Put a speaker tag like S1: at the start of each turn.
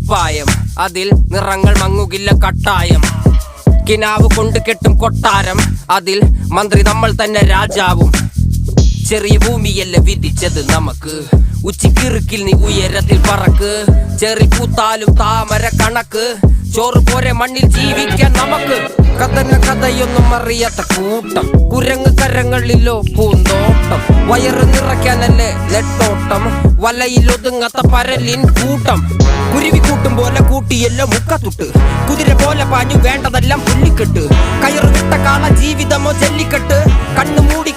S1: കുപ്പായം, അതിൽ നിറങ്ങൾ മങ്ങുകില്ല കട്ടായം. കിനാവ് കൊണ്ട് കെട്ടും കൊട്ടാരം, അതിൽ മന്ത്രി നമ്മൾ തന്നെ രാജാവും. ചെറിയ ഭൂമിയല്ല വിധിച്ചത് നമുക്ക്, ഉച്ചിക്കിറുക്കിൽ നീ ഉയരത്തിൽ പറക്ക്. ചെറി പൂത്താലും താമര കണക്ക്, ചോറ് പോരെ മണ്ണിൽ ജീവിക്കാൻ നമുക്ക്. കഥന കഥയൊന്നും അറിയാത്ത കൂട്ടം, കുരങ്ങ് കരങ്ങളിലോ പൂന്തോട്ടം. വയറ് നിറയ്ക്കാനല്ലേ നെട്ടോട്ടം, വലയിലൊതുങ്ങാത്ത പരലിൻ കൂട്ടം. കുരുവി കൂട്ടും പോലെ കൂട്ടിയല്ലോ മുക്കത്തുട്ട്, കുതിര പോലെ പാഞ്ഞു വേണ്ടതെല്ലാം പുല്ലിക്കെട്ട്. കയറ് വിട്ട കാള ജീവിതമോ ജല്ലിക്കെട്ട്, കണ്ണു മൂടി